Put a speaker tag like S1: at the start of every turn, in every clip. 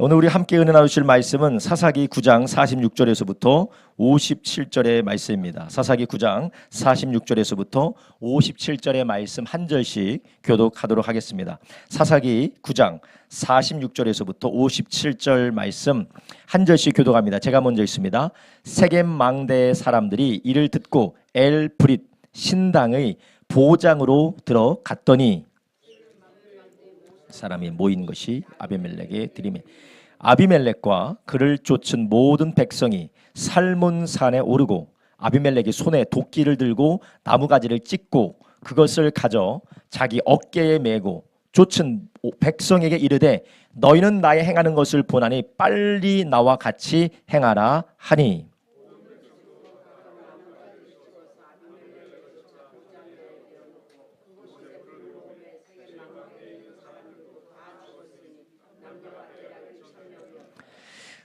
S1: 오늘 우리 함께 은혜 나누실 말씀은 사사기 9장 46절에서부터 57절의 말씀입니다. 사사기 9장 46절에서부터 57절의 말씀 한 절씩 교독하도록 하겠습니다. 사사기 9장 46절에서부터 57절 말씀 한 절씩 교독합니다. 제가 먼저 읽습니다. 세겜 망대 사람들이 이를 듣고 엘브릿 신당의 보장으로 들어갔더니 사람이 모인 것이 아비멜렉의 들이매 아비멜렉과 그를 쫓은 모든 백성이 살몬산에 오르고 아비멜렉이 손에 도끼를 들고 나무가지를 찢고 그것을 가져 자기 어깨에 메고 쫓은 백성에게 이르되 너희는 나의 행하는 것을 보나니 빨리 나와 같이 행하라 하니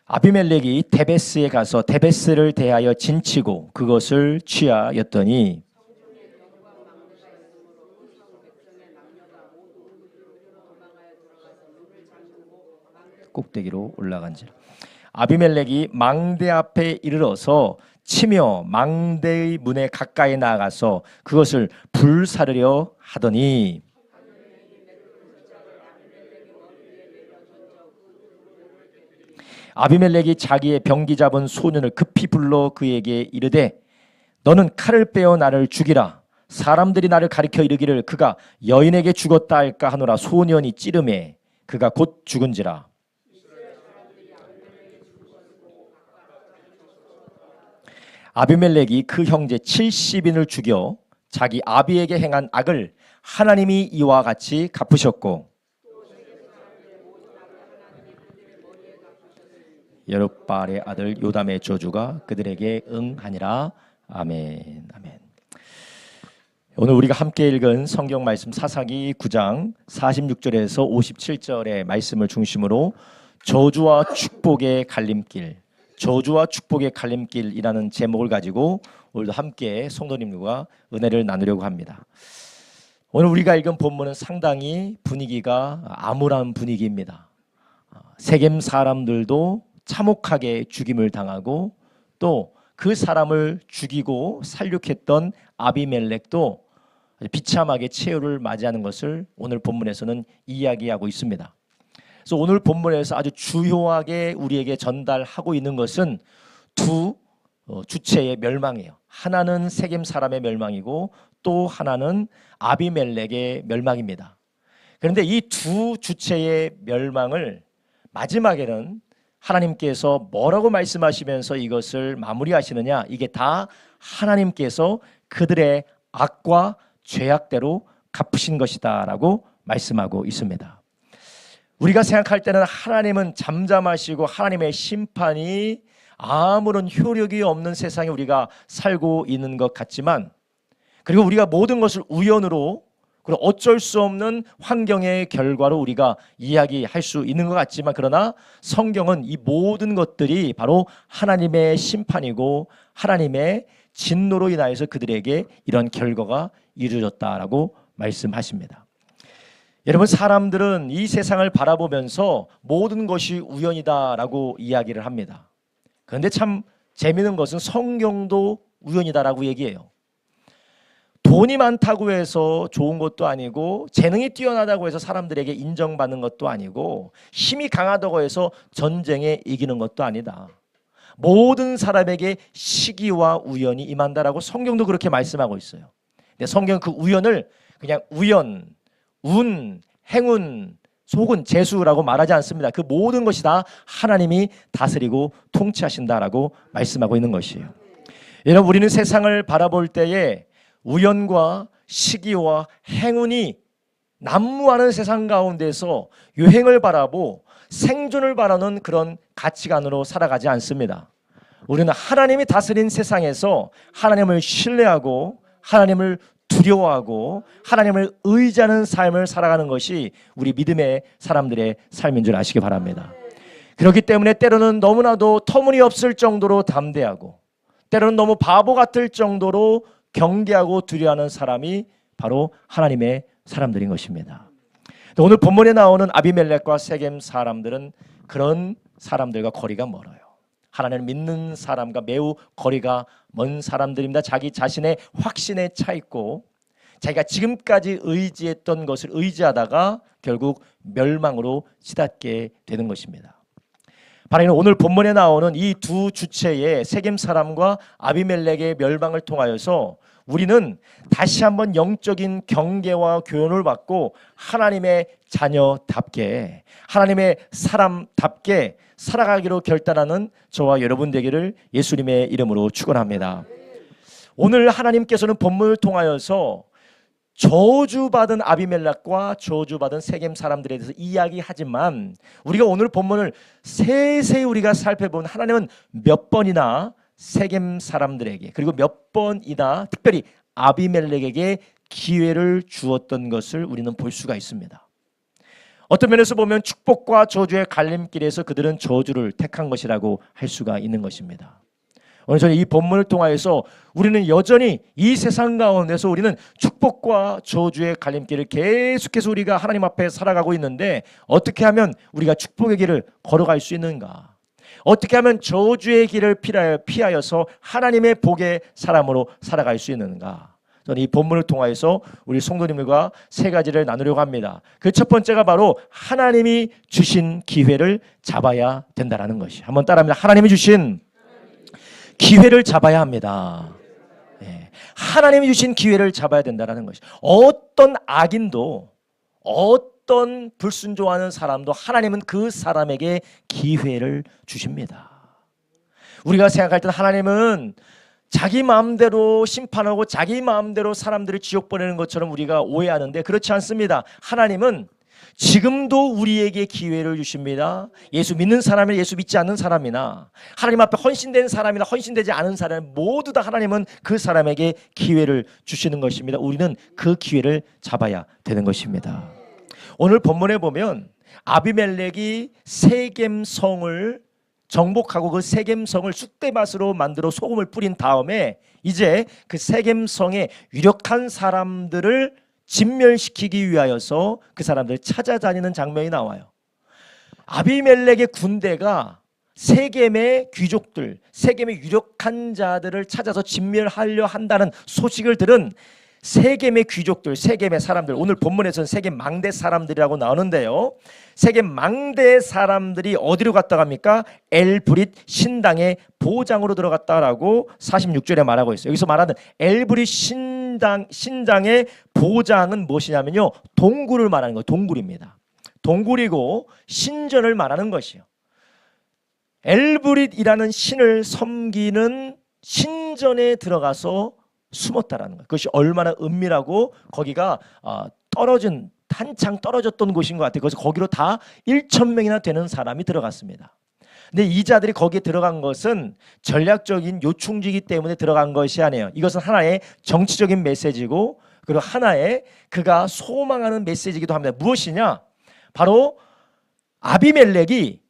S1: 아비멜렉이 데베스에 가서 데베스를 대하여 진치고 그것을 취하였더니 꼭대기로 올라간지라. 아비멜렉이 망대 앞에 이르러서 치며 망대의 문에 가까이 나아가서 그것을 불사르려 하더니 아비멜렉이 자기의 병기 잡은 소년을 급히 불러 그에게 이르되 너는 칼을 빼어 나를 죽이라. 사람들이 나를 가리켜 이르기를 그가 여인에게 죽었다 할까 하노라. 소년이 찌르매 그가 곧 죽은지라. 아비멜렉이 그 형제 70인을 죽여 자기 아비에게 행한 악을 하나님이 이와 같이 갚으셨고 여룹바알의 아들 요담의 저주가 그들에게 응하니라. 아멘. 아멘. 오늘 우리가 함께 읽은 성경 말씀 사사기 9장 46절에서 57절의 말씀을 중심으로 저주와 축복의 갈림길, 저주와 축복의 갈림길이라는 제목을 가지고 오늘도 함께 성도님들과 은혜를 나누려고 합니다. 오늘 우리가 읽은 본문은 상당히 분위기가 암울한 분위기입니다. 세겜 사람들도 참혹하게 죽임을 당하고 또 그 사람을 죽이고 살육했던 아비멜렉도 비참하게 최후를 맞이하는 것을 오늘 본문에서는 이야기하고 있습니다. 그래서 오늘 본문에서 아주 주요하게 우리에게 전달하고 있는 것은 두 주체의 멸망이에요. 하나는 세겜 사람의 멸망이고 또 하나는 아비멜렉의 멸망입니다. 그런데 이 두 주체의 멸망을 마지막에는 하나님께서 뭐라고 말씀하시면서 이것을 마무리하시느냐, 이게 다 하나님께서 그들의 악과 죄악대로 갚으신 것이다 라고 말씀하고 있습니다. 우리가 생각할 때는 하나님은 잠잠하시고 하나님의 심판이 아무런 효력이 없는 세상에 우리가 살고 있는 것 같지만, 그리고 우리가 모든 것을 우연으로 그리고 어쩔 수 없는 환경의 결과로 우리가 이야기할 수 있는 것 같지만, 그러나 성경은 이 모든 것들이 바로 하나님의 심판이고 하나님의 진노로 인하여서 그들에게 이런 결과가 이루어졌다라고 말씀하십니다. 여러분, 사람들은 이 세상을 바라보면서 모든 것이 우연이다라고 이야기를 합니다. 그런데 참 재미있는 것은 성경도 우연이다라고 얘기해요. 돈이 많다고 해서 좋은 것도 아니고, 재능이 뛰어나다고 해서 사람들에게 인정받는 것도 아니고, 힘이 강하다고 해서 전쟁에 이기는 것도 아니다. 모든 사람에게 시기와 우연이 임한다라고 성경도 그렇게 말씀하고 있어요. 근데 성경은 그 우연을 그냥 우연, 운, 행운, 속은 재수라고 말하지 않습니다. 그 모든 것이 다 하나님이 다스리고 통치하신다라고 말씀하고 있는 것이에요. 여러분, 우리는 세상을 바라볼 때에 우연과 시기와 행운이 난무하는 세상 가운데서 유행을 바라고 생존을 바라는 그런 가치관으로 살아가지 않습니다. 우리는 하나님이 다스린 세상에서 하나님을 신뢰하고 하나님을 두려워하고 하나님을 의지하는 삶을 살아가는 것이 우리 믿음의 사람들의 삶인 줄 아시기 바랍니다. 그렇기 때문에 때로는 너무나도 터무니없을 정도로 담대하고, 때로는 너무 바보 같을 정도로 경계하고 두려워하는 사람이 바로 하나님의 사람들인 것입니다. 오늘 본문에 나오는 아비멜렉과 세겜 사람들은 그런 사람들과 거리가 멀어요. 하나님을 믿는 사람과 매우 거리가 먼 사람들입니다. 자기 자신의 확신에 차 있고 자기가 지금까지 의지했던 것을 의지하다가 결국 멸망으로 치닫게 되는 것입니다. 바로 오늘 본문에 나오는 이 두 주체의 세겜 사람과 아비멜렉의 멸망을 통하여서 우리는 다시 한번 영적인 경계와 교훈을 받고 하나님의 자녀답게, 하나님의 사람답게 살아가기로 결단하는 저와 여러분 되기를 예수님의 이름으로 축원합니다. 오늘 하나님께서는 본문을 통하여서 저주받은 아비멜렉과 저주받은 세겜 사람들에 대해서 이야기하지만 우리가 오늘 본문을 세세히 우리가 살펴보면 하나님은 몇 번이나 세겜 사람들에게 그리고 몇 번이나 특별히 아비멜렉에게 기회를 주었던 것을 우리는 볼 수가 있습니다. 어떤 면에서 보면 축복과 저주의 갈림길에서 그들은 저주를 택한 것이라고 할 수가 있는 것입니다. 오늘 저는 이 본문을 통하여서 우리는 여전히 이 세상 가운데서 우리는 축복과 저주의 갈림길을 계속해서 우리가 하나님 앞에 살아가고 있는데 어떻게 하면 우리가 축복의 길을 걸어갈 수 있는가? 어떻게 하면 저주의 길을 피하여서 하나님의 복의 사람으로 살아갈 수 있는가? 저는 이 본문을 통하여서 우리 성도님들과 세 가지를 나누려고 합니다. 그 첫 번째가 바로 하나님이 주신 기회를 잡아야 된다는 것이. 한번 따라합니다. 하나님이 주신 기회를 잡아야 합니다. 네. 하나님이 주신 기회를 잡아야 된다는 것이. 어떤 악인도 어떤 불순종하는 사람도 하나님은 그 사람에게 기회를 주십니다. 우리가 생각할 때 하나님은 자기 마음대로 심판하고 자기 마음대로 사람들을 지옥 보내는 것처럼 우리가 오해하는데 그렇지 않습니다. 하나님은 지금도 우리에게 기회를 주십니다. 예수 믿는 사람이나 예수 믿지 않는 사람이나 하나님 앞에 헌신된 사람이나 헌신되지 않은 사람 모두 다 하나님은 그 사람에게 기회를 주시는 것입니다. 우리는 그 기회를 잡아야 되는 것입니다. 오늘 본문에 보면 아비멜렉이 세겜성을 정복하고 그 세겜성을 쑥대밭으로 만들어 소금을 뿌린 다음에 이제 그 세겜성의 유력한 사람들을 진멸시키기 위하여서 그 사람들을 찾아다니는 장면이 나와요. 아비멜렉의 군대가 세겜의 귀족들, 세겜의 유력한 자들을 찾아서 진멸하려 한다는 소식을 들은 세겜의 귀족들, 세겜의 사람들, 오늘 본문에서는 세겜 망대 사람들이라고 나오는데요. 세겜 망대 사람들이 어디로 갔다 갑니까? 엘브릿 신당의 보장으로 들어갔다라고 46절에 말하고 있어요. 여기서 말하는 엘브릿 신당의 보장은 무엇이냐면요, 동굴을 말하는 거예요. 동굴입니다. 동굴이고 신전을 말하는 것이요. 엘브릿이라는 신을 섬기는 신전에 들어가서 숨었다라는 거예요. 그것이 얼마나 은밀하고 거기가 떨어진 한창 떨어졌던 곳인 것 같아요. 그래서 거기로 다 1,000명이나 되는 사람이 들어갔습니다. 근데 이 자들이 거기에 들어간 것은 전략적인 요충지이기 때문에 들어간 것이 아니에요. 이것은 하나의 정치적인 메시지고 그리고 하나의 그가 소망하는 메시지이기도 합니다. 무엇이냐? 바로 아비멜렉이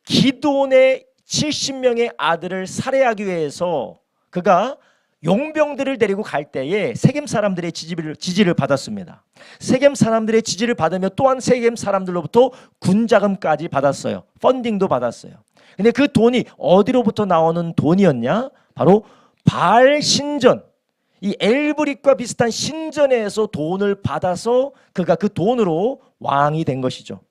S1: 기돈의 70명의 아들을 살해하기 위해서 그가 용병들을 데리고 갈 때에 세겜 사람들의 지지를 받았습니다. 세겜 사람들의 지지를 받으며 또한 세겜 사람들로부터 군자금까지 받았어요. 펀딩도 받았어요. 근데 그 돈이 어디로부터 나오는 돈이었냐? 바로 바알 신전, 이 엘브릿과 비슷한 신전에서 돈을 받아서 그가 그 돈으로 왕이 된 것이죠.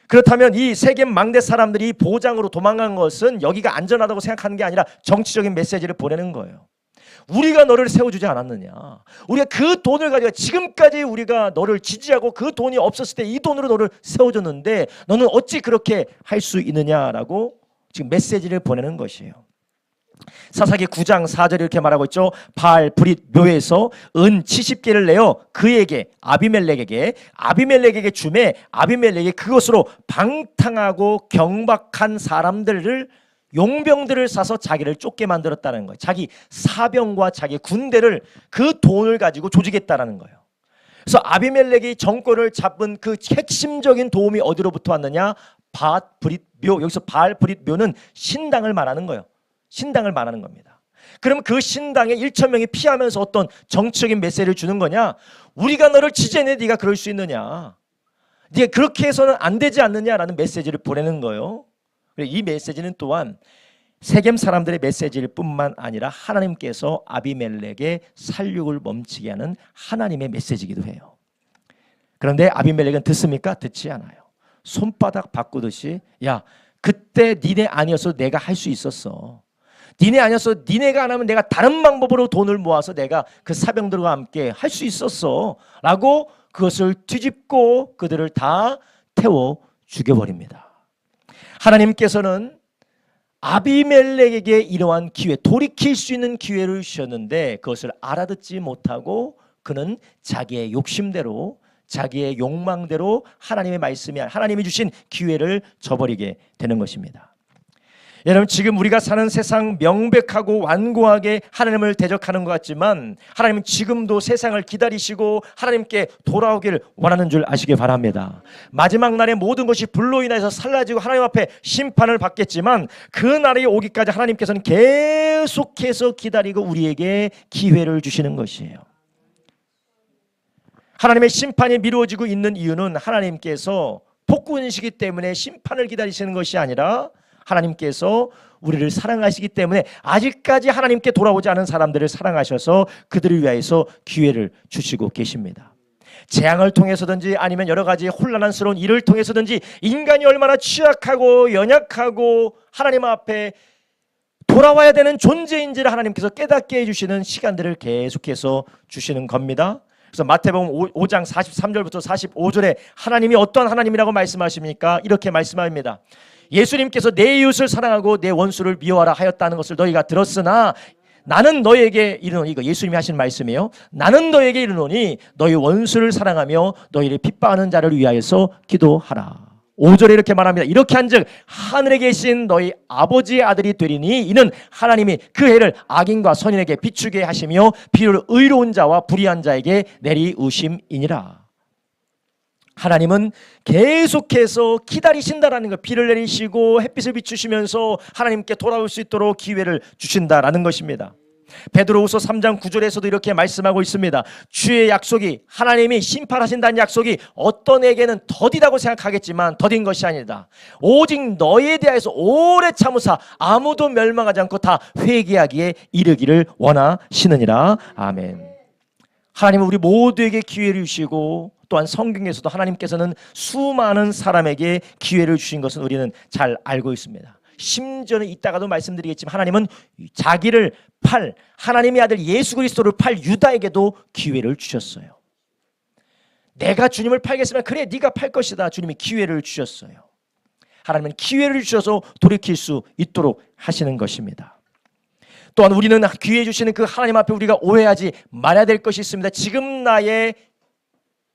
S1: 그렇다면 이 세겜 망대 사람들이 보장으로 도망간 것은 여기가 안전하다고 생각하는 게 아니라 정치적인 메시지를 보내는 거예요. 우리가 너를 세워주지 않았느냐? 우리가 그 돈을 가지고 지금까지 우리가 너를 지지하고 그 돈이 없었을 때 이 돈으로 너를 세워줬는데 너는 어찌 그렇게 할 수 있느냐라고 지금 메시지를 보내는 것이에요. 사사기 9장 4절에 이렇게 말하고 있죠. 바알 브릿 묘에서 은 70개를 내어 그에게 아비멜렉에게 주매 아비멜렉이 그것으로 방탕하고 경박한 사람들을 용병들을 사서 자기를 쫓게 만들었다는 거예요. 자기 사병과 자기 군대를 그 돈을 가지고 조직했다는 거예요. 그래서 아비멜렉이 정권을 잡은 그 핵심적인 도움이 어디로부터 왔느냐? 바알 브릿 묘. 여기서 바알 브릿 묘는 신당을 말하는 거예요. 신당을 말하는 겁니다. 그럼 그 신당에 1,000명이 피하면서 어떤 정치적인 메시지를 주는 거냐? 우리가 너를 지지했는데 네가 그럴 수 있느냐? 네가 그렇게 해서는 안 되지 않느냐라는 메시지를 보내는 거예요. 이 메시지는 또한 세겜 사람들의 메시지일 뿐만 아니라 하나님께서 아비멜렉의 살육을 멈추게 하는 하나님의 메시지이기도 해요. 그런데 아비멜렉은 듣습니까? 듣지 않아요. 손바닥 바꾸듯이 야, 그때 니네 아니어서 내가 할 수 있었어. 니네 아니어서 니네가 안 하면 내가 다른 방법으로 돈을 모아서 내가 그 사병들과 함께 할 수 있었어 라고 그것을 뒤집고 그들을 다 태워 죽여버립니다. 하나님께서는 아비멜렉에게 이러한 기회, 돌이킬 수 있는 기회를 주셨는데 그것을 알아듣지 못하고 그는 자기의 욕심대로 자기의 욕망대로 하나님의 말씀이 하나님이 주신 기회를 저버리게 되는 것입니다. 여러분, 지금 우리가 사는 세상 명백하고 완고하게 하나님을 대적하는 것 같지만 하나님은 지금도 세상을 기다리시고 하나님께 돌아오기를 원하는 줄 아시기 바랍니다. 마지막 날에 모든 것이 불로 인해서 살라지고 하나님 앞에 심판을 받겠지만 그 날이 오기까지 하나님께서는 계속해서 기다리고 우리에게 기회를 주시는 것이에요. 하나님의 심판이 미루어지고 있는 이유는 하나님께서 폭군이시기 때문에 심판을 기다리시는 것이 아니라 하나님께서 우리를 사랑하시기 때문에 아직까지 하나님께 돌아오지 않은 사람들을 사랑하셔서 그들을 위하여서 기회를 주시고 계십니다. 재앙을 통해서든지 아니면 여러 가지 혼란스러운 일을 통해서든지 인간이 얼마나 취약하고 연약하고 하나님 앞에 돌아와야 되는 존재인지를 하나님께서 깨닫게 해주시는 시간들을 계속해서 주시는 겁니다. 그래서 마태복음 5장 43절부터 45절에 하나님이 어떠한 하나님이라고 말씀하십니까? 이렇게 말씀합니다. 예수님께서 내 이웃을 사랑하고 내 원수를 미워하라 하였다는 것을 너희가 들었으나 나는 너희에게 이르노니, 이거 예수님이 하신 말씀이에요. 나는 너희에게 이르노니 너희 원수를 사랑하며 너희를 핍박하는 자를 위하여서 기도하라. 5절에 이렇게 말합니다. 이렇게 한즉 하늘에 계신 너희 아버지의 아들이 되리니 이는 하나님이 그 해를 악인과 선인에게 비추게 하시며 비를 의로운 자와 불의한 자에게 내리우심이니라. 하나님은 계속해서 기다리신다라는 것, 비를 내리시고 햇빛을 비추시면서 하나님께 돌아올 수 있도록 기회를 주신다라는 것입니다. 베드로후서 3장 9절에서도 이렇게 말씀하고 있습니다. 주의 약속이, 하나님이 심판하신다는 약속이 어떤 에게는 더디다고 생각하겠지만 더딘 것이 아니다. 오직 너희에 대하여서 오래 참으사 아무도 멸망하지 않고 다 회개하기에 이르기를 원하시느니라. 아멘. 하나님은 우리 모두에게 기회를 주시고 또한 성경에서도 하나님께서는 수많은 사람에게 기회를 주신 것은 우리는 잘 알고 있습니다. 심지어는 이따가도 말씀드리겠지만 하나님은 자기를 하나님의 아들 예수 그리스도를 유다에게도 기회를 주셨어요. 내가 주님을 팔겠으면 그래 네가 팔 것이다. 주님이 기회를 주셨어요. 하나님은 기회를 주셔서 돌이킬 수 있도록 하시는 것입니다. 또한 우리는 기회 주시는 그 하나님 앞에 우리가 오해하지 말아야 될 것이 있습니다. 지금 나의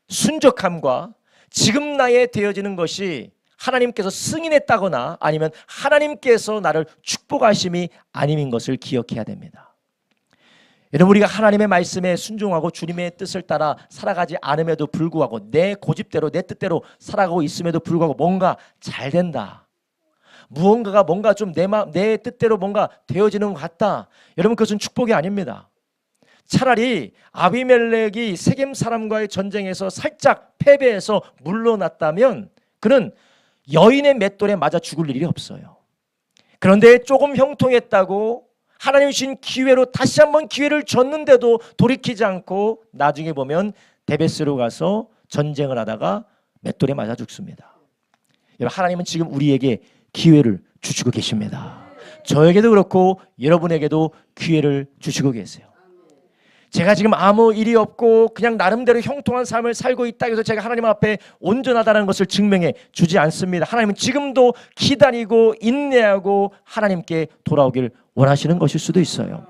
S1: 순적함과 지금 나에 되어지는 것이 하나님께서 승인했다거나 아니면 하나님께서 나를 축복하심이 아님인 것을 기억해야 됩니다. 여러분, 우리가 하나님의 말씀에 순종하고 주님의 뜻을 따라 살아가지 않음에도 불구하고 내 고집대로 내 뜻대로 살아가고 있음에도 불구하고 뭔가 잘 된다, 무언가가 뭔가 좀 내 뜻대로 뭔가 되어지는 것 같다, 여러분 그것은 축복이 아닙니다. 차라리 아비멜렉이 세겜 사람과의 전쟁에서 살짝 패배해서 물러났다면 그는 여인의 맷돌에 맞아 죽을 일이 없어요. 그런데 조금 형통했다고 하나님 주신 기회로 다시 한번 기회를 줬는데도 돌이키지 않고 나중에 보면 데베스로 가서 전쟁을 하다가 맷돌에 맞아 죽습니다. 여러분, 하나님은 지금 우리에게 기회를 주시고 계십니다. 저에게도 그렇고 여러분에게도 기회를 주시고 계세요. 제가 지금 아무 일이 없고 그냥 나름대로 형통한 삶을 살고 있다 해서 제가 하나님 앞에 온전하다는 것을 증명해 주지 않습니다. 하나님은 지금도 기다리고 인내하고 하나님께 돌아오길 원하시는 것일 수도 있어요.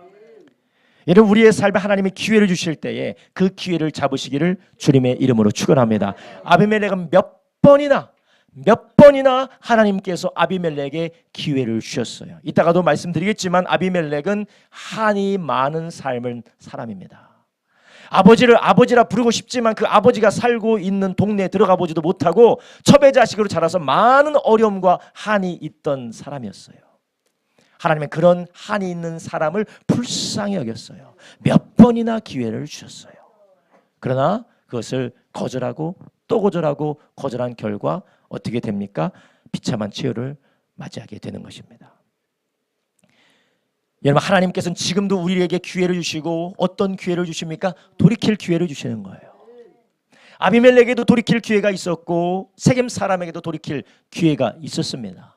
S1: 여러분, 우리의 삶에 하나님이 기회를 주실 때에 그 기회를 잡으시기를 주님의 이름으로 축원합니다. 아비멜렉은 몇 번이나 하나님께서 아비멜렉에게 기회를 주셨어요. 이따가도 말씀드리겠지만 아비멜렉은 한이 많은 삶을 사람입니다. 아버지를 아버지라 부르고 싶지만 그 아버지가 살고 있는 동네에 들어가 보지도 못하고 첩의 자식으로 자라서 많은 어려움과 한이 있던 사람이었어요. 하나님은 그런 한이 있는 사람을 불쌍히 여겼어요. 몇 번이나 기회를 주셨어요. 그러나 그것을 거절하고 또 거절하고 거절한 결과 어떻게 됩니까? 비참한 최후를 맞이하게 되는 것입니다. 여러분, 하나님께서는 지금도 우리에게 기회를 주시고 어떤 기회를 주십니까? 돌이킬 기회를 주시는 거예요. 아비멜렉에게도 돌이킬 기회가 있었고 세겜 사람에게도 돌이킬 기회가 있었습니다.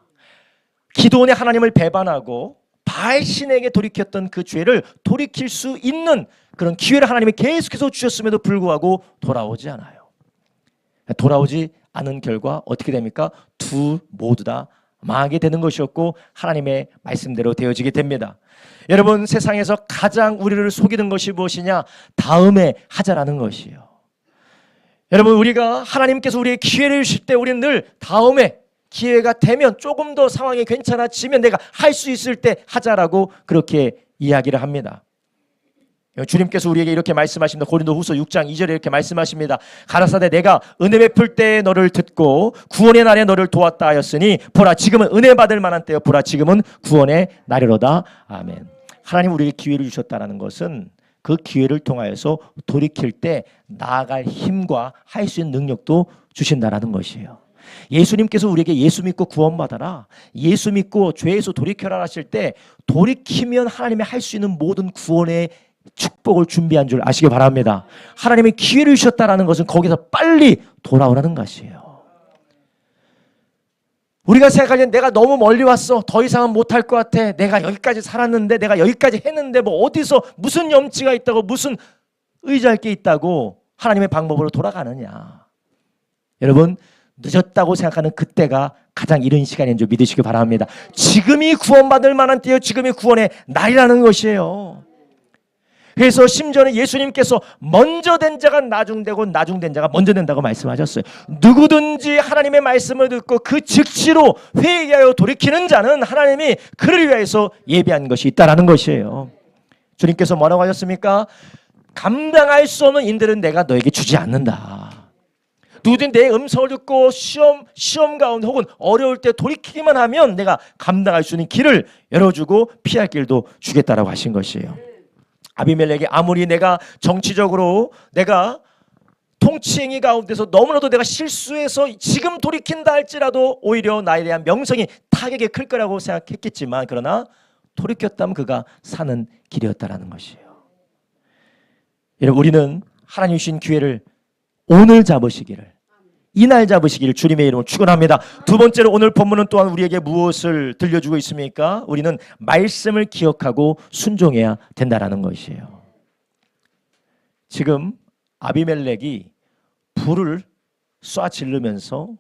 S1: 기드온의 하나님을 배반하고 바알 신에게 돌이켰던 그 죄를 돌이킬 수 있는 그런 기회를 하나님이 계속해서 주셨음에도 불구하고 돌아오지 않아요. 돌아오지 않은 결과 어떻게 됩니까? 모두 다 망하게 되는 것이었고 하나님의 말씀대로 되어지게 됩니다. 여러분, 세상에서 가장 우리를 속이는 것이 무엇이냐? 다음에 하자라는 것이에요. 여러분, 우리가 하나님께서 우리에게 기회를 주실 때 우리는 늘 다음에 기회가 되면 조금 더 상황이 괜찮아지면 내가 할 수 있을 때 하자라고 그렇게 이야기를 합니다. 주님께서 우리에게 이렇게 말씀하십니다. 고린도후서 6장 2절에 이렇게 말씀하십니다. 가라사대 내가 은혜 베풀 때에 너를 듣고 구원의 날에 너를 도왔다 하였으니 보라 지금은 은혜 받을 만한 때요 보라 지금은 구원의 날이로다. 아멘. 하나님 우리에게 기회를 주셨다는 것은 그 기회를 통하여서 돌이킬 때 나아갈 힘과 할 수 있는 능력도 주신다는 것이에요. 예수님께서 우리에게 예수 믿고 구원받아라, 예수 믿고 죄에서 돌이켜라 하실 때 돌이키면 하나님이 할 수 있는 모든 구원의 축복을 준비한 줄 아시기 바랍니다. 하나님이 기회를 주셨다는 것은 거기서 빨리 돌아오라는 것이에요. 우리가 생각하기엔 내가 너무 멀리 왔어, 더 이상은 못할 것 같아, 내가 여기까지 살았는데 내가 여기까지 했는데 뭐 어디서 무슨 염치가 있다고 무슨 의지할 게 있다고 하나님의 방법으로 돌아가느냐. 여러분, 늦었다고 생각하는 그때가 가장 이른 시간인 줄 믿으시기 바랍니다. 지금이 구원받을 만한 때요 지금이 구원의 날이라는 것이에요. 그래서 심지어는 예수님께서 먼저 된 자가 나중되고 나중된 자가 먼저 된다고 말씀하셨어요. 누구든지 하나님의 말씀을 듣고 그 즉시로 회개하여 돌이키는 자는 하나님이 그를 위해서 예비한 것이 있다라는 것이에요. 주님께서 뭐라고 하셨습니까? 감당할 수 없는 인들은 내가 너에게 주지 않는다. 누구든 내 음성을 듣고 시험 가운데 혹은 어려울 때 돌이키기만 하면 내가 감당할 수 있는 길을 열어주고 피할 길도 주겠다라고 하신 것이에요. 아비멜렉이 아무리 내가 정치적으로 내가 통치행위 가운데서 너무나도 내가 실수해서 지금 돌이킨다 할지라도 오히려 나에 대한 명성이 타격이 클 거라고 생각했겠지만 그러나 돌이켰다면 그가 사는 길이었다라는 것이에요. 여러분, 우리는 하나님 주신 기회를 오늘 잡으시기를, 이날 잡으시기를 주님의 이름으로 축원합니다. 두 번째로 오늘 본문은 또한 우리에게 무엇을 들려주고 있습니까? 우리는 말씀을 기억하고 순종해야 된다라는 것이에요. 지금 아비멜렉이 불을 쏴 질르면서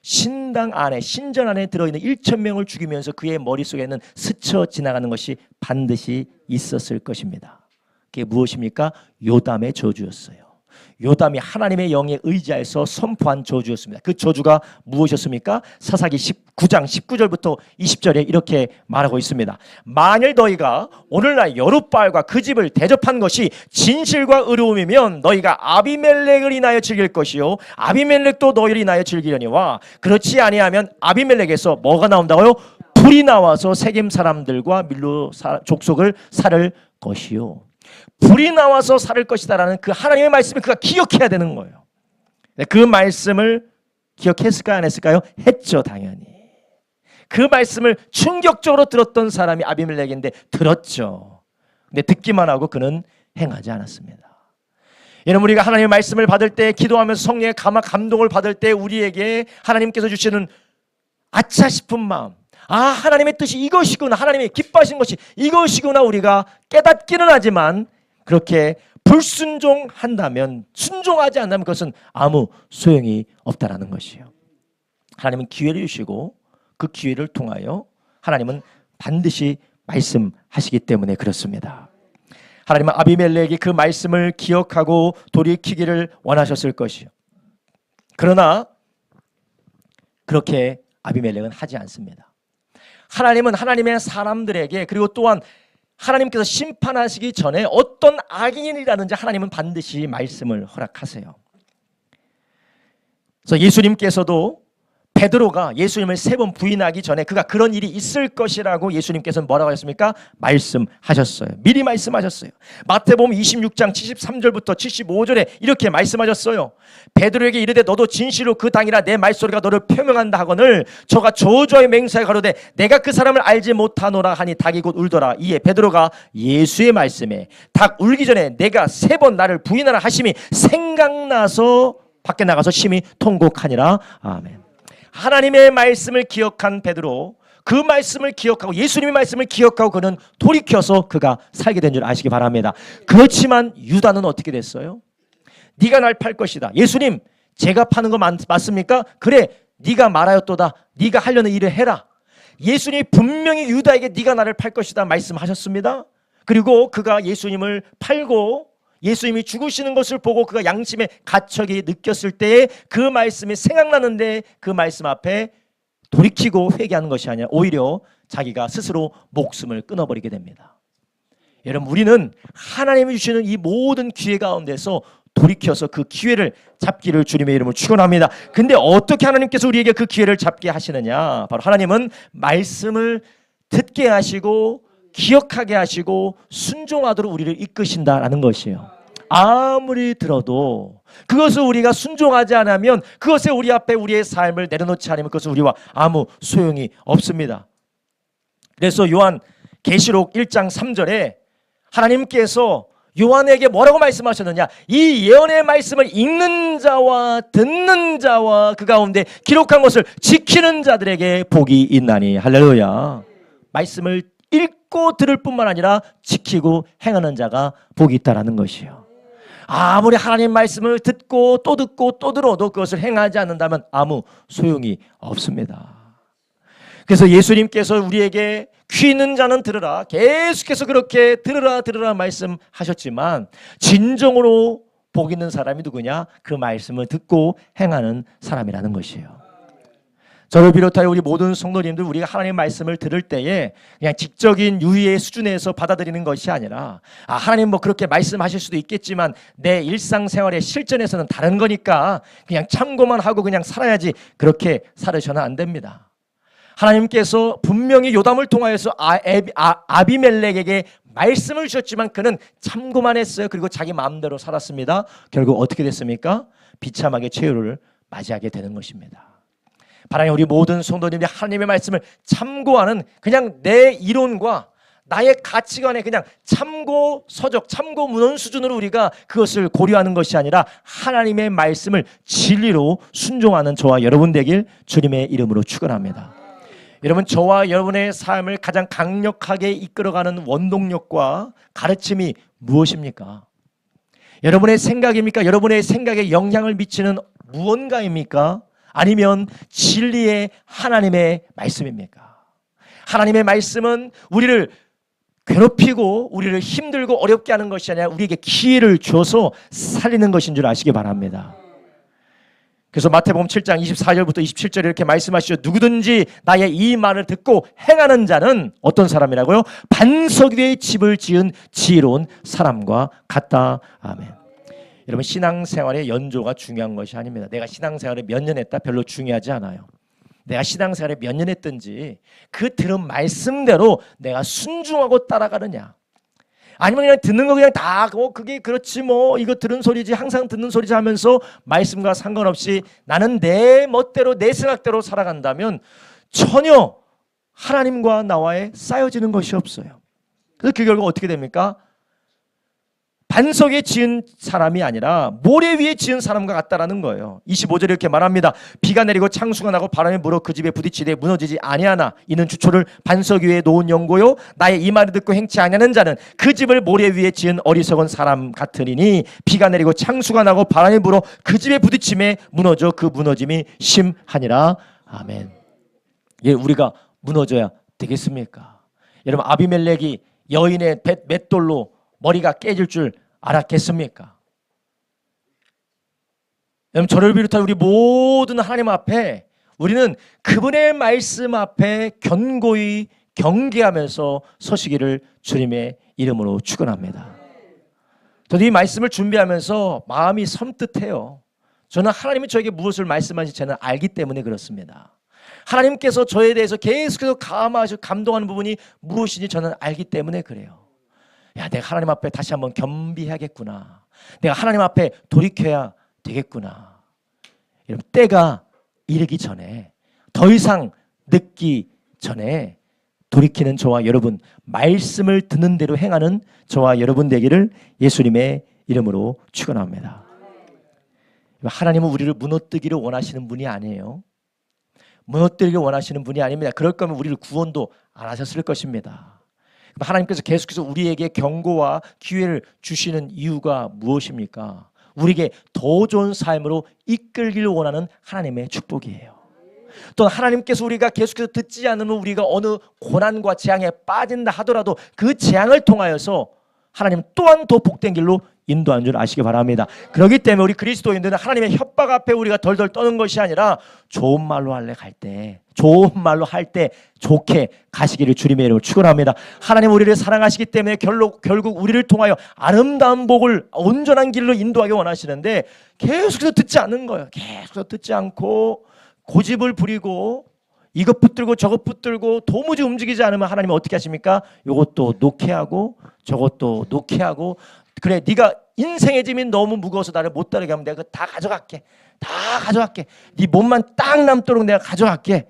S1: 신당 안에, 신전 안에 들어있는 1,000명을 죽이면서 그의 머릿속에는 스쳐 지나가는 것이 반드시 있었을 것입니다. 그게 무엇입니까? 요담의 저주였어요. 요담이 하나님의 영에 의지해서 선포한 저주였습니다. 그 저주가 무엇이었습니까? 사사기 19장 19절부터 20절에 이렇게 말하고 있습니다. 만일 너희가 오늘날 여룻바알과 그 집을 대접한 것이 진실과 의로움이면 너희가 아비멜렉을 인하여 즐길 것이요 아비멜렉도 너희를 인하여 즐기려니와 그렇지 아니하면 아비멜렉에서 뭐가 나온다고요? 불이 나와서 세겜 사람들과 밀로 족속을 살을 것이요. 불이 나와서 살을 것이다라는 그 하나님의 말씀을 그가 기억해야 되는 거예요. 그 말씀을 기억했을까요? 안 했을까요? 했죠, 당연히. 그 말씀을 충격적으로 들었던 사람이 아비멜렉인데 들었죠. 근데 듣기만 하고 그는 행하지 않았습니다. 여러분, 우리가 하나님의 말씀을 받을 때, 기도하면서 성령의 감동을 받을 때 우리에게 하나님께서 주시는 아차 싶은 마음, 아, 하나님의 뜻이 이것이구나, 하나님이 기뻐하신 것이 이것이구나 우리가 깨닫기는 하지만 그렇게 불순종한다면, 순종하지 않는다면 그것은 아무 소용이 없다라는 것이에요. 하나님은 기회를 주시고 그 기회를 통하여 하나님은 반드시 말씀하시기 때문에 그렇습니다. 하나님은 아비멜렉이 그 말씀을 기억하고 돌이키기를 원하셨을 것이요. 그러나 그렇게 아비멜렉은 하지 않습니다. 하나님은 하나님의 사람들에게, 그리고 또한 하나님께서 심판하시기 전에 어떤 악인이라든지 하나님은 반드시 말씀을 허락하세요. 그래서 예수님께서도 베드로가 예수님을 3번 부인하기 전에 그가 그런 일이 있을 것이라고 예수님께서는 뭐라고 하셨습니까? 말씀하셨어요. 미리 말씀하셨어요. 마태복음 26장 73절부터 75절에 이렇게 말씀하셨어요. 베드로에게 이르되 너도 진실로 그 당이라 내 말소리가 너를 표명한다 하거늘 저가 저주하여 맹세하여 가로되 내가 그 사람을 알지 못하노라 하니 닭이 곧 울더라. 이에 베드로가 예수의 말씀에 닭 울기 전에 내가 3번 나를 부인하라 하심이 생각나서 밖에 나가서 심히 통곡하니라. 아멘. 하나님의 말씀을 기억한 베드로, 그 말씀을 기억하고 예수님의 말씀을 기억하고 그는 돌이켜서 그가 살게 된 줄 아시기 바랍니다. 그렇지만 유다는 어떻게 됐어요? 네가 날 팔 것이다. 예수님, 제가 파는 거 맞습니까? 그래, 네가 말하였도다. 네가 하려는 일을 해라. 예수님이 분명히 유다에게 네가 나를 팔 것이다 말씀하셨습니다. 그리고 그가 예수님을 팔고 예수님이 죽으시는 것을 보고 그가 양심의 가책이 느꼈을 때에 그 말씀이 생각나는데 그 말씀 앞에 돌이키고 회개하는 것이 아니라 오히려 자기가 스스로 목숨을 끊어버리게 됩니다. 여러분, 우리는 하나님이 주시는 이 모든 기회 가운데서 돌이켜서 그 기회를 잡기를 주님의 이름으로 축원합니다. 근데 어떻게 하나님께서 우리에게 그 기회를 잡게 하시느냐? 바로 하나님은 말씀을 듣게 하시고 기억하게 하시고 순종하도록 우리를 이끄신다라는 것이에요. 아무리 들어도 그것을 우리가 순종하지 않으면 그것에 우리 앞에 우리의 삶을 내려놓지 않으면 그것은 우리와 아무 소용이 없습니다. 그래서 요한 계시록 1장 3절에 하나님께서 요한에게 뭐라고 말씀하셨느냐? 이 예언의 말씀을 읽는 자와 듣는 자와 그 가운데 기록한 것을 지키는 자들에게 복이 있나니. 할렐루야. 말씀을 읽고 들을 뿐만 아니라 지키고 행하는 자가 복이 있다라는 것이요. 아무리 하나님 말씀을 듣고 또 들어도 그것을 행하지 않는다면 아무 소용이 없습니다. 그래서 예수님께서 우리에게 귀 있는 자는 들으라, 계속해서 그렇게 들으라 말씀하셨지만 진정으로 복 있는 사람이 누구냐? 그 말씀을 듣고 행하는 사람이라는 것이에요. 저를 비롯하여 우리 모든 성도님들, 우리가 하나님의 말씀을 들을 때에 그냥 지적인 유의의 수준에서 받아들이는 것이 아니라 하나님 뭐 그렇게 말씀하실 수도 있겠지만 내 일상생활의 실전에서는 다른 거니까 그냥 참고만 하고 그냥 살아야지, 그렇게 살으셔는 안 됩니다. 하나님께서 분명히 요담을 통하여서 아비멜렉에게 말씀을 주셨지만 그는 참고만 했어요. 그리고 자기 마음대로 살았습니다. 결국 어떻게 됐습니까? 비참하게 최후를 맞이하게 되는 것입니다. 바라는 우리 모든 성도님들이 하나님의 말씀을 참고하는, 그냥 내 이론과 나의 가치관에 그냥 참고 서적, 참고 문헌 수준으로 우리가 그것을 고려하는 것이 아니라 하나님의 말씀을 진리로 순종하는 저와 여러분 되길 주님의 이름으로 축원합니다. 여러분, 저와 여러분의 삶을 가장 강력하게 이끌어가는 원동력과 가르침이 무엇입니까? 여러분의 생각입니까? 여러분의 생각에 영향을 미치는 무언가입니까? 아니면 진리의 하나님의 말씀입니까? 하나님의 말씀은 우리를 괴롭히고 우리를 힘들고 어렵게 하는 것이 아니라 우리에게 기회를 줘서 살리는 것인 줄 아시기 바랍니다. 그래서 마태복음 7장 24절부터 27절에 이렇게 말씀하시죠. 누구든지 나의 이 말을 듣고 행하는 자는 어떤 사람이라고요? 반석 위에 집을 지은 지혜로운 사람과 같다. 아멘. 여러분, 신앙생활의 연조가 중요한 것이 아닙니다. 내가 신앙생활을 몇 년 했다 별로 중요하지 않아요. 내가 신앙생활을 몇 년 했든지 그 들은 말씀대로 내가 순종하고 따라가느냐, 아니면 그냥 듣는 거 그냥 다 그게 그렇지 뭐 이거 들은 소리지 항상 듣는 소리지 하면서 말씀과 상관없이 나는 내 멋대로 내 생각대로 살아간다면 전혀 하나님과 나와의 쌓여지는 것이 없어요. 그래서 그 결과 어떻게 됩니까? 반석에 지은 사람이 아니라 모래 위에 지은 사람과 같다라는 거예요. 25절에 이렇게 말합니다. 비가 내리고 창수가 나고 바람이 불어 그 집에 부딪히되 무너지지 아니하나 이는 주초를 반석 위에 놓은 연고요 나의 이 말을 듣고 행치 아니하는 자는 그 집을 모래 위에 지은 어리석은 사람 같으리니 비가 내리고 창수가 나고 바람이 불어 그 집에 부딪힘에 무너져 그 무너짐이 심하니라. 아멘. 예, 우리가 무너져야 되겠습니까? 여러분, 아비멜렉이 여인의 맷돌로 머리가 깨질 줄 알았겠습니까? 여러분, 저를 비롯한 우리 모든 하나님 앞에 우리는 그분의 말씀 앞에 견고히 경계하면서 서시기를 주님의 이름으로 축원합니다. 저도 이 말씀을 준비하면서 마음이 섬뜩해요. 저는 하나님이 저에게 무엇을 말씀하시는지 저는 알기 때문에 그렇습니다. 하나님께서 저에 대해서 계속해서 감화하시고 감동하는 부분이 무엇인지 저는 알기 때문에 그래요. 야, 내가 하나님 앞에 다시 한번 겸비해야겠구나. 내가 하나님 앞에 돌이켜야 되겠구나. 여러분, 때가 이르기 전에, 더 이상 늦기 전에 돌이키는 저와 여러분, 말씀을 듣는 대로 행하는 저와 여러분 되기를 예수님의 이름으로 축원합니다. 하나님은 우리를 무너뜨기를 원하시는 분이 아니에요. 무너뜨리길 원하시는 분이 아닙니다. 그럴 거면 우리를 구원도 안 하셨을 것입니다. 하나님께서 계속해서 우리에게 경고와 기회를 주시는 이유가 무엇입니까? 우리에게 더 좋은 삶으로 이끌기를 원하는 하나님의 축복이에요. 또 하나님께서 우리가 계속해서 듣지 않으면 우리가 어느 고난과 재앙에 빠진다 하더라도 그 재앙을 통하여서 하나님 또한 더 복된 길로 인도하는 줄 아시기 바랍니다. 그렇기 때문에 우리 그리스도인들은 하나님의 협박 앞에 우리가 덜덜 떠는 것이 아니라 좋은 말로 할래 갈 때, 좋은 말로 할 때 좋게 가시기를 주님의 이름으로 축원합니다. 하나님 우리를 사랑하시기 때문에 결국 우리를 통하여 아름다운 복을 온전한 길로 인도하기 원하시는데 계속해서 듣지 않는 거예요. 계속해서 듣지 않고 고집을 부리고 이것 붙들고 저것 붙들고 도무지 움직이지 않으면 하나님은 어떻게 하십니까? 이것도 놓게 하고 저것도 놓게 하고, 그래 네가 인생의 짐이 너무 무거워서 나를 못 따르게 하면 내가 다 가져갈게. 다 가져갈게. 네 몸만 딱 남도록 내가 가져갈게.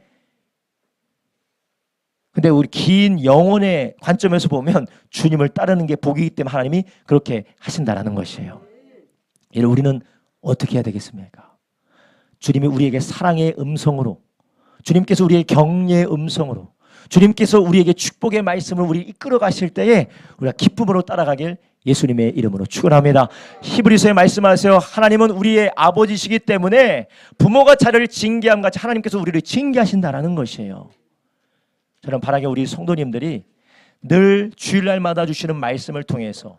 S1: 근데 우리 긴 영혼의 관점에서 보면 주님을 따르는 게 복이기 때문에 하나님이 그렇게 하신다라는 것이에요. 이를 우리는 어떻게 해야 되겠습니까? 주님이 우리에게 사랑의 음성으로, 주님께서 우리의 격려의 음성으로, 주님께서 우리에게 축복의 말씀을 우리 이끌어 가실 때에 우리가 기쁨으로 따라가길 예수님의 이름으로 축원합니다. 히브리서에 말씀하세요. 하나님은 우리의 아버지시기 때문에 부모가 자녀를 징계함 같이 하나님께서 우리를 징계하신다라는 것이에요. 저는 바라게 우리 성도님들이 늘 주일날마다 주시는 말씀을 통해서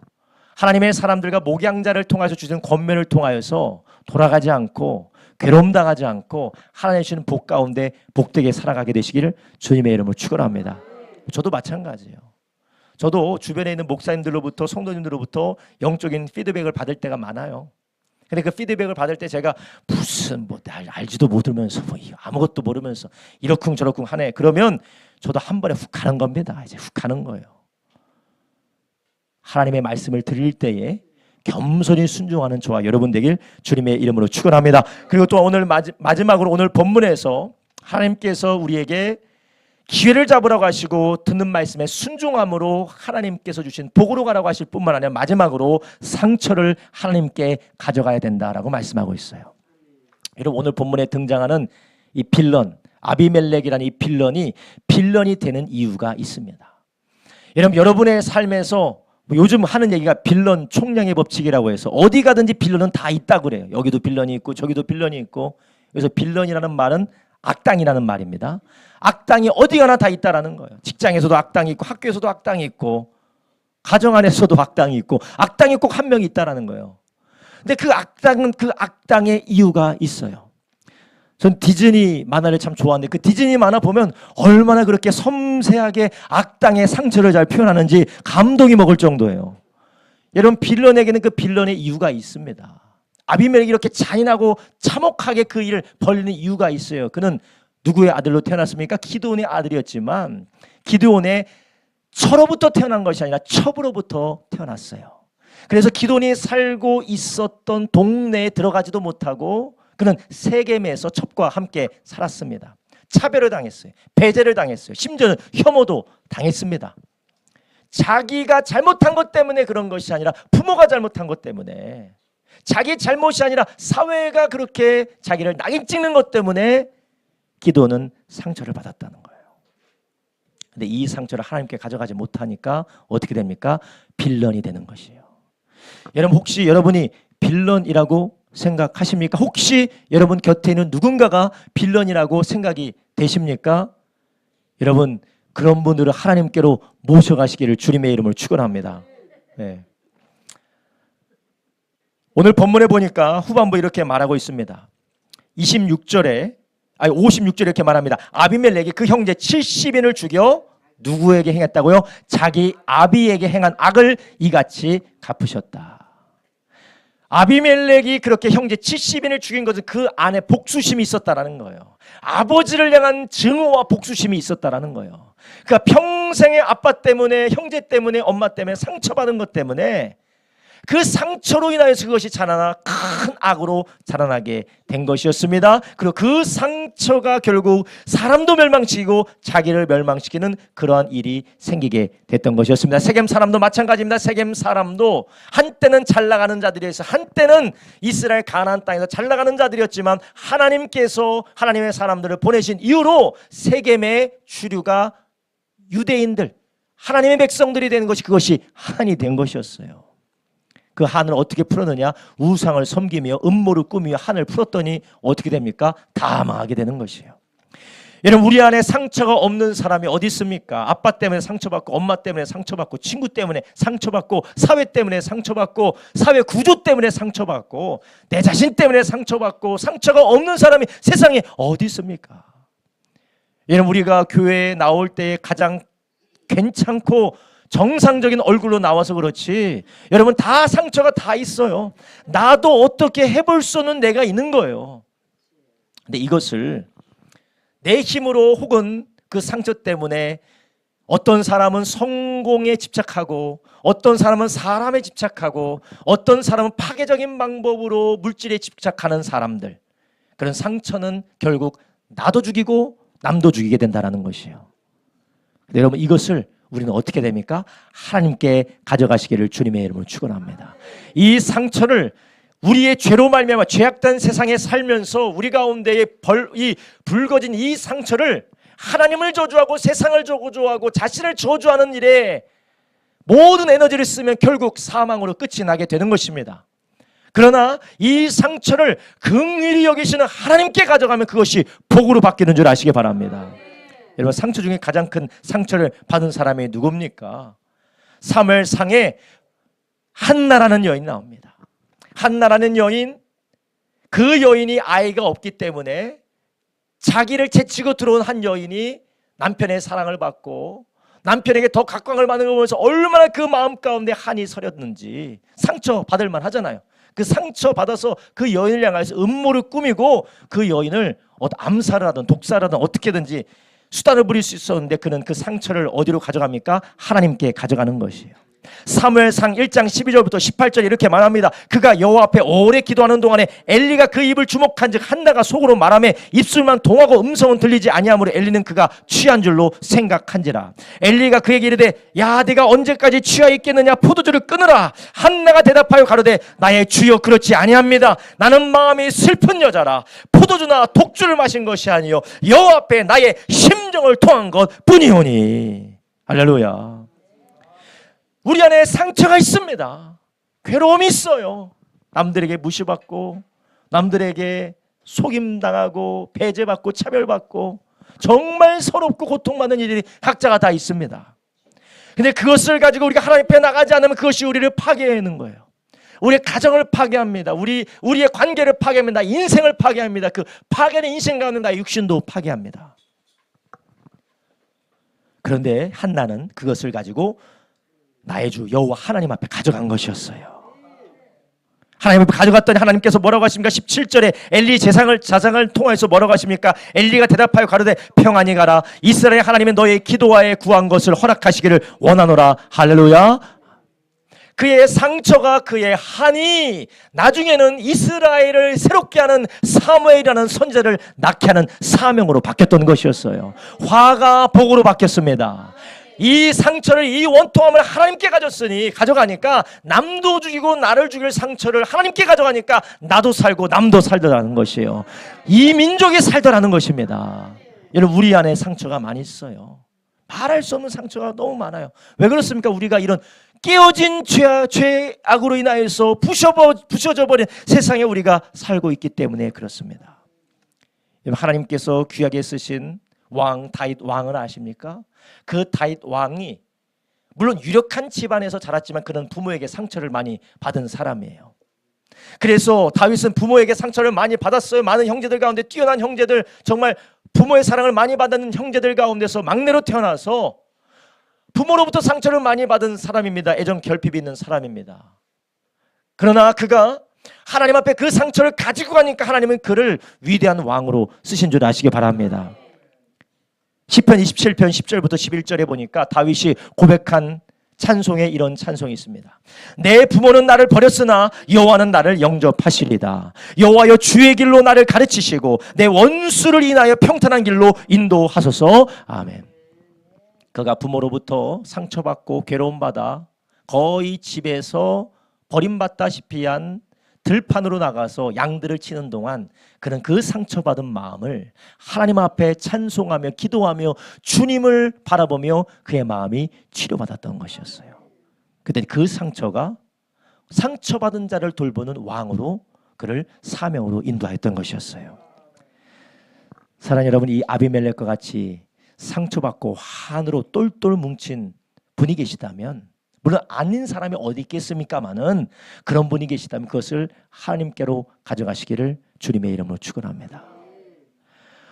S1: 하나님의 사람들과 목양자를 통해서 주시는 권면을 통하여서 돌아가지 않고 괴로움 당하지 않고 하나님 주시는 복 가운데 복되게 살아가게 되시기를 주님의 이름으로 축원합니다. 저도 마찬가지예요. 저도 주변에 있는 목사님들로부터 성도님들로부터 영적인 피드백을 받을 때가 많아요. 근데 그 피드백을 받을 때 제가 무슨 알지도 못하면서 아무것도 모르면서 이러쿵 저러쿵 하네. 그러면 저도 한 번에 훅 가는 겁니다. 이제 훅 가는 거예요. 하나님의 말씀을 드릴 때에 겸손히 순종하는 저와 여러분 되길 주님의 이름으로 축원합니다. 그리고 또 오늘 마지막으로 오늘 본문에서 하나님께서 우리에게 기회를 잡으라고 하시고 듣는 말씀에 순종함으로 하나님께서 주신 복으로 가라고 하실 뿐만 아니라 마지막으로 상처를 하나님께 가져가야 된다라고 말씀하고 있어요. 여러분, 오늘 본문에 등장하는 이 빌런, 아비멜렉이라는 이 빌런이 되는 이유가 있습니다. 여러분의 삶에서 요즘 하는 얘기가 빌런 총량의 법칙이라고 해서 어디 가든지 빌런은 다 있다고 그래요. 여기도 빌런이 있고 저기도 빌런이 있고. 그래서 빌런이라는 말은 악당이라는 말입니다. 악당이 어디 가나 다 있다라는 거예요. 직장에서도 악당이 있고 학교에서도 악당이 있고 가정 안에서도 악당이 있고 악당이 꼭 한 명이 있다라는 거예요. 근데 그 악당은 그 악당의 이유가 있어요. 전 디즈니 만화를 참 좋아하는데 그 디즈니 만화 보면 얼마나 그렇게 섬세하게 악당의 상처를 잘 표현하는지 감동이 먹을 정도예요. 여러분, 빌런에게는 그 빌런의 이유가 있습니다. 아비멜렉이 이렇게 잔인하고 참혹하게 그 일을 벌이는 이유가 있어요. 그는 누구의 아들로 태어났습니까? 기드온의 아들이었지만 기드온의 처로부터 태어난 것이 아니라 첩으로부터 태어났어요. 그래서 기드온이 살고 있었던 동네에 들어가지도 못하고 그는 세겜에서 첩과 함께 살았습니다. 차별을 당했어요. 배제를 당했어요. 심지어는 혐오도 당했습니다. 자기가 잘못한 것 때문에 그런 것이 아니라 부모가 잘못한 것 때문에, 자기 잘못이 아니라 사회가 그렇게 자기를 낙인 찍는 것 때문에 기드온은 상처를 받았다는 거예요. 근데 이 상처를 하나님께 가져가지 못하니까 어떻게 됩니까? 빌런이 되는 것이에요. 여러분, 혹시 여러분이 빌런이라고 생각하십니까? 혹시 여러분 곁에 있는 누군가가 빌런이라고 생각이 되십니까? 여러분, 그런 분들을 하나님께로 모셔가시기를 주님의 이름으로 축원합니다. 네. 오늘 본문에 보니까 후반부 이렇게 말하고 있습니다. 56절에 이렇게 말합니다. 아비멜렉이 그 형제 70인을 죽여 누구에게 행했다고요? 자기 아비에게 행한 악을 이같이 갚으셨다. 아비멜렉이 그렇게 형제 70인을 죽인 것은 그 안에 복수심이 있었다라는 거예요. 아버지를 향한 증오와 복수심이 있었다라는 거예요. 그러니까 평생의 아빠 때문에, 형제 때문에, 엄마 때문에 상처받은 것 때문에 그 상처로 인하여서 그것이 자라나 큰 악으로 자라나게 된 것이었습니다. 그리고 그 상처가 결국 사람도 멸망시키고 자기를 멸망시키는 그러한 일이 생기게 됐던 것이었습니다. 세겜 사람도 마찬가지입니다. 세겜 사람도 한때는 잘 나가는 자들이어서, 한때는 이스라엘 가나안 땅에서 잘 나가는 자들이었지만 하나님께서 하나님의 사람들을 보내신 이후로 세겜의 주류가 유대인들, 하나님의 백성들이 되는 것이, 그것이 한이 된 것이었어요. 그 한을 어떻게 풀었느냐? 우상을 섬기며 음모를 꾸미며 한을 풀었더니 어떻게 됩니까? 다 망하게 되는 것이에요. 여러분, 우리 안에 상처가 없는 사람이 어디 있습니까? 아빠 때문에 상처받고, 엄마 때문에 상처받고, 친구 때문에 상처받고, 사회 때문에 상처받고, 사회 구조 때문에 상처받고, 내 자신 때문에 상처받고, 상처가 없는 사람이 세상에 어디 있습니까? 여러분, 우리가 교회에 나올 때 가장 괜찮고 정상적인 얼굴로 나와서 그렇지, 여러분 다 상처가 다 있어요. 나도 어떻게 해볼 수는 내가 있는 거예요. 근데 이것을 내 힘으로 혹은 그 상처 때문에 어떤 사람은 성공에 집착하고, 어떤 사람은 사람에 집착하고, 어떤 사람은 파괴적인 방법으로 물질에 집착하는 사람들, 그런 상처는 결국 나도 죽이고 남도 죽이게 된다는 것이에요. 근데 여러분, 이것을 우리는 어떻게 됩니까? 하나님께 가져가시기를 주님의 이름으로 축원합니다. 이 상처를 우리의 죄로 말미암아 죄악된 세상에 살면서 우리 가운데에 이 불거진 이 상처를 하나님을 저주하고 세상을 저주하고 자신을 저주하는 일에 모든 에너지를 쓰면 결국 사망으로 끝이 나게 되는 것입니다. 그러나 이 상처를 긍휼히 여기시는 하나님께 가져가면 그것이 복으로 바뀌는 줄 아시기 바랍니다. 여러분, 상처 중에 가장 큰 상처를 받은 사람이 누굽니까? 사무엘상에 한나라는 여인이 나옵니다. 한나라는 여인, 그 여인이 아이가 없기 때문에 자기를 제치고 들어온 한 여인이 남편의 사랑을 받고 남편에게 더 각광을 받는 걸 보면서 얼마나 그 마음 가운데 한이 서렸는지 상처 받을 만 하잖아요. 그 상처 받아서 그 여인을 향해서 음모를 꾸미고 그 여인을 암살을 하든 독살을 하든 어떻게든지 수단을 부릴 수 있었는데, 그는 그 상처를 어디로 가져갑니까? 하나님께 가져가는 것이에요. 사무엘상 1장 12절부터 18절 이렇게 말합니다. 그가 여호와 앞에 오래 기도하는 동안에 엘리가 그 입을 주목한즉 한나가 속으로 말하매 입술만 동하고 음성은 들리지 아니하므로 엘리는 그가 취한 줄로 생각한지라. 엘리가 그에게 이르되 야 네가 언제까지 취하 있겠느냐? 포도주를 끊으라. 한나가 대답하여 가로되 나의 주여 그렇지 아니합니다. 나는 마음이 슬픈 여자라. 포도주나 독주를 마신 것이 아니요 여호와 앞에 나의 심정을 토한 것 뿐이오니. 할렐루야. 우리 안에 상처가 있습니다. 괴로움이 있어요. 남들에게 무시받고, 남들에게 속임당하고, 배제받고, 차별받고, 정말 서럽고 고통받는 일이 각자가 다 있습니다. 근데 그것을 가지고 우리가 하나님 앞에 나가지 않으면 그것이 우리를 파괴하는 거예요. 우리의 가정을 파괴합니다. 우리의 관계를 파괴합니다. 인생을 파괴합니다. 그 파괴된 인생 가운데 나의 육신도 파괴합니다. 그런데 한나는 그것을 가지고 나의 주 여호와 하나님 앞에 가져간 것이었어요. 하나님 앞에 가져갔더니 하나님께서 뭐라고 하십니까? 17절에 엘리 자상을 통해서 뭐라고 하십니까? 엘리가 대답하여 가로되 평안히 가라. 이스라엘 하나님이 너의 기도하에 구한 것을 허락하시기를 원하노라. 할렐루야. 그의 상처가, 그의 한이 나중에는 이스라엘을 새롭게 하는 사무엘이라는 선지자를 낳게 하는 사명으로 바뀌었던 것이었어요. 화가 복으로 바뀌었습니다. 이 상처를, 이 원통함을 하나님께 가져가니까 남도 죽이고 나를 죽일 상처를 하나님께 가져가니까 나도 살고 남도 살더라는 것이에요. 이 민족이 살더라는 것입니다. 여러분, 우리 안에 상처가 많이 있어요. 말할 수 없는 상처가 너무 많아요. 왜 그렇습니까? 우리가 이런 깨어진 죄악으로 인하여서 부셔져 버린 세상에 우리가 살고 있기 때문에 그렇습니다. 여러분, 하나님께서 귀하게 쓰신 왕 다윗 왕을 아십니까? 그 다윗 왕이 물론 유력한 집안에서 자랐지만 그는 부모에게 상처를 많이 받은 사람이에요. 그래서 다윗은 부모에게 상처를 많이 받았어요. 많은 형제들 가운데 뛰어난 형제들, 정말 부모의 사랑을 많이 받는 형제들 가운데서 막내로 태어나서 부모로부터 상처를 많이 받은 사람입니다. 애정 결핍이 있는 사람입니다. 그러나 그가 하나님 앞에 그 상처를 가지고 가니까 하나님은 그를 위대한 왕으로 쓰신 줄 아시기 바랍니다. 시편 27편 10절부터 11절에 보니까 다윗이 고백한 찬송에 이런 찬송이 있습니다. 내 부모는 나를 버렸으나 여호와는 나를 영접하시리다. 여호와여 주의 길로 나를 가르치시고 내 원수를 인하여 평탄한 길로 인도하소서. 아멘. 그가 부모로부터 상처받고 괴로움받아 거의 집에서 버림받다시피 한 들판으로 나가서 양들을 치는 동안 그는 그 상처받은 마음을 하나님 앞에 찬송하며 기도하며 주님을 바라보며 그의 마음이 치료받았던 것이었어요. 그때 그 상처가 상처받은 자를 돌보는 왕으로 그를 사명으로 인도하였던 것이었어요. 사랑하는 여러분, 이 아비멜렉과 같이 상처받고 한으로 똘똘 뭉친 분이 계시다면, 물론 아닌 사람이 어디 있겠습니까마는 그런 분이 계시다면 그것을 하나님께로 가져가시기를 주님의 이름으로 축원합니다.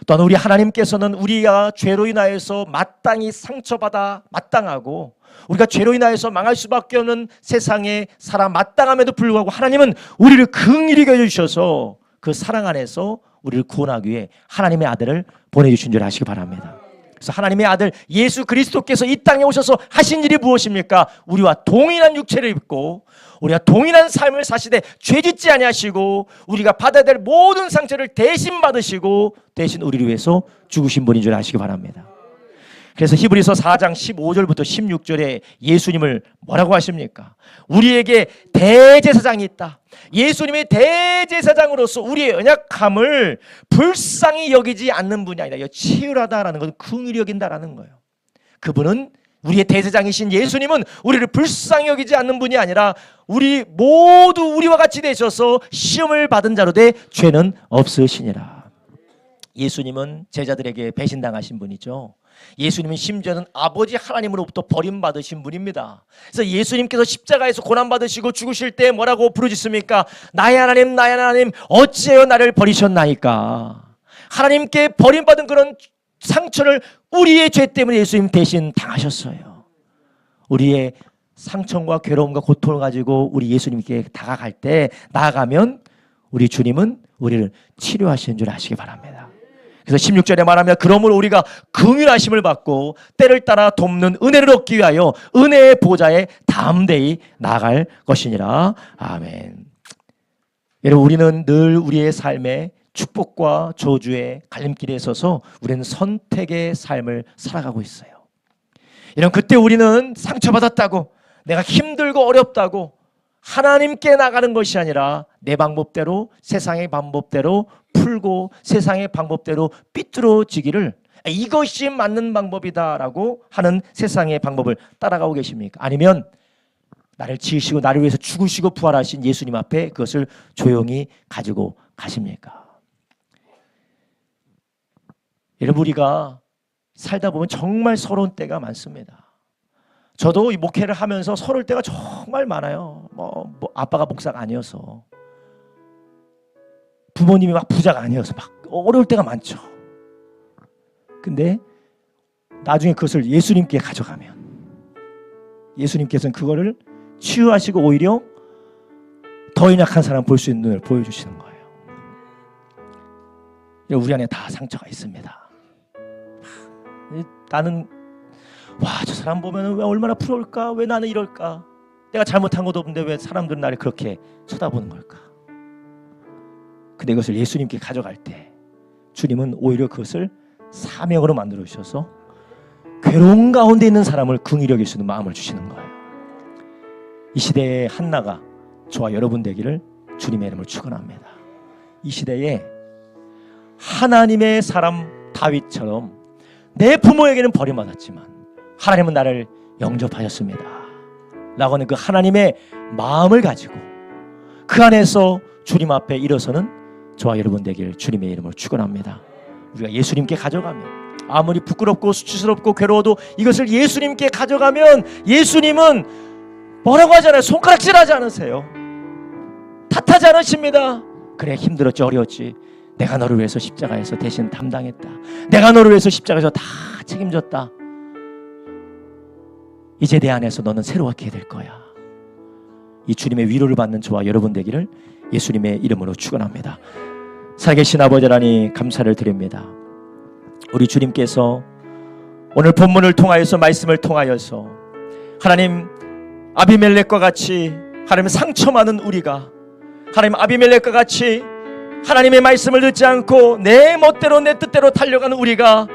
S1: 또한 우리 하나님께서는 우리가 죄로 인하여서 마땅히 상처받아 마땅하고 우리가 죄로 인하여서 망할 수밖에 없는 세상에 살아 마땅함에도 불구하고 하나님은 우리를 긍휼히 여겨주셔서 그 사랑 안에서 우리를 구원하기 위해 하나님의 아들을 보내주신 줄 아시기 바랍니다. 그래서 하나님의 아들 예수 그리스도께서 이 땅에 오셔서 하신 일이 무엇입니까? 우리와 동일한 육체를 입고 우리가 동일한 삶을 사시되 죄짓지 아니하시고 우리가 받아야 될 모든 상처를 대신 받으시고 대신 우리를 위해서 죽으신 분인 줄 아시기 바랍니다. 그래서 히브리서 4장 15절부터 16절에 예수님을 뭐라고 하십니까? 우리에게 대제사장이 있다. 예수님의 대제사장으로서 우리의 연약함을 불쌍히 여기지 않는 분이 아니라 치유하다라는 것은 긍휼히 여긴다라는 거예요. 그분은 우리의 대제사장이신 예수님은 우리를 불쌍히 여기지 않는 분이 아니라 우리 모두 우리와 같이 되셔서 시험을 받은 자로 돼 죄는 없으시니라. 예수님은 제자들에게 배신당하신 분이죠. 예수님은 심지어는 아버지 하나님으로부터 버림받으신 분입니다. 그래서 예수님께서 십자가에서 고난받으시고 죽으실 때 뭐라고 부르짖습니까? 나의 하나님 어찌하여 나를 버리셨나이까. 하나님께 버림받은 그런 상처를 우리의 죄 때문에 예수님 대신 당하셨어요. 우리의 상처와 괴로움과 고통을 가지고 우리 예수님께 다가갈 때 나아가면 우리 주님은 우리를 치료하시는 줄 아시기 바랍니다. 그래서 16절에 말하면 그러므로 우리가 긍휼하심을 받고 때를 따라 돕는 은혜를 얻기 위하여 은혜의 보좌에 담대히 나아갈 것이니라. 아멘. 여러분, 우리는 늘 우리의 삶에 축복과 저주의 갈림길에 서서 우리는 선택의 삶을 살아가고 있어요. 이런 그때 우리는 상처받았다고 내가 힘들고 어렵다고 하나님께 나가는 것이 아니라 내 방법대로 세상의 방법대로 풀고 세상의 방법대로 삐뚤어지기를 이것이 맞는 방법이다라고 하는 세상의 방법을 따라가고 계십니까? 아니면 나를 지으시고 나를 위해서 죽으시고 부활하신 예수님 앞에 그것을 조용히 가지고 가십니까? 여러분, 우리가 살다 보면 정말 서러운 때가 많습니다. 저도 이 목회를 하면서 서러울 때가 정말 많아요. 아빠가 목사가 아니어서, 부모님이 막 부자가 아니어서 막 어려울 때가 많죠. 근데 나중에 그것을 예수님께 가져가면 예수님께서는 그거를 치유하시고 오히려 더 연약한 사람 볼 수 있는 눈을 보여주시는 거예요. 우리 안에 다 상처가 있습니다. 나는 저 사람 보면 왜 얼마나 부러울까? 왜 나는 이럴까? 내가 잘못한 것도 없는데 왜 사람들은 나를 그렇게 쳐다보는 걸까? 근데 이것을 예수님께 가져갈 때 주님은 오히려 그것을 사명으로 만들어 주셔서 괴로운 가운데 있는 사람을 긍휼히 여길 수 있는 마음을 주시는 거예요. 이 시대의 한나가 저와 여러분 되기를 주님의 이름을 축원합니다. 이 시대에 하나님의 사람 다윗처럼 내 부모에게는 버림받았지만 하나님은 나를 영접하셨습니다 라고 하는 그 하나님의 마음을 가지고 그 안에서 주님 앞에 일어서는 저와 여러분 되기를 주님의 이름으로 축원합니다. 우리가 예수님께 가져가면 아무리 부끄럽고 수치스럽고 괴로워도 이것을 예수님께 가져가면 예수님은 뭐라고 하잖아요. 손가락질하지 않으세요. 탓하지 않으십니다. 그래, 힘들었지, 어려웠지, 내가 너를 위해서 십자가에서 대신 담당했다. 내가 너를 위해서 십자가에서 다 책임졌다. 이제 내 안에서 너는 새롭게 될 거야. 이 주님의 위로를 받는 저와 여러분 되기를 예수님의 이름으로 축원합니다. 살아계신 아버지 하나님 감사를 드립니다. 우리 주님께서 오늘 본문을 통하여서 말씀을 통하여서 하나님 아비멜렉과 같이 하나님 상처 많은 우리가 하나님 아비멜렉과 같이 하나님의 말씀을 듣지 않고 내 멋대로 내 뜻대로 달려가는 우리가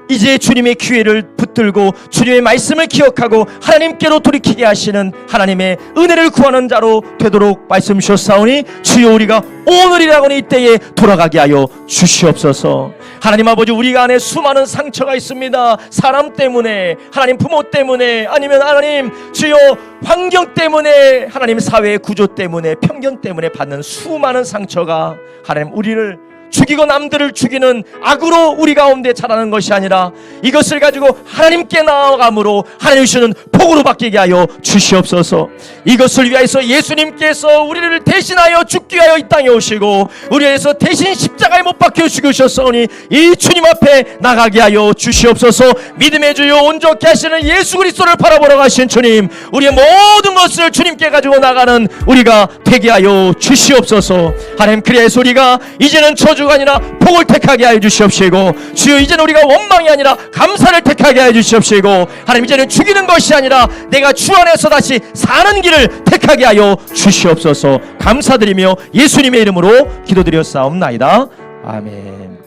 S1: 이제 주님의 기회를 붙들고 주님의 말씀을 기억하고 하나님께로 돌이키게 하시는 하나님의 은혜를 구하는 자로 되도록 말씀 주셨사오니 주여 우리가 오늘이라고는 이때에 돌아가게 하여 주시옵소서. 하나님 아버지 우리가 안에 수많은 상처가 있습니다. 사람 때문에 하나님 부모 때문에 아니면 하나님 주여 환경 때문에 하나님 사회의 구조 때문에 편견 때문에 받는 수많은 상처가 하나님 우리를 죽이고 남들을 죽이는 악으로 우리 가운데 자라는 것이 아니라 이것을 가지고 하나님께 나아감으로 하나님 주시는 복으로 바뀌게 하여 주시옵소서. 이것을 위하여서 예수님께서 우리를 대신하여 죽기 위하여 이 땅에 오시고 우리 위해서 대신 십자가에 못 박혀 죽으셨사오니 이 주님 앞에 나가게 하여 주시옵소서. 믿음의 주요 온전케 하시는 예수 그리스도를 바라보러 가신 주님, 우리의 모든 것을 주님께 가지고 나가는 우리가 되게 하여 주시옵소서. 하나님 그래서 우리가 이제는 저주가 아니라 복을 택하게 하여 주시옵시고 주여 이제는 우리가 원망이 아니라 감사를 택하게 하여 주시옵시고 하나님 이제는 죽이는 것이 아니라 내가 주 안에서 다시 사는 길을 택하게 하여 주시옵소서. 감사드리며 예수님의 이름으로 기도드렸사옵나이다. 아멘.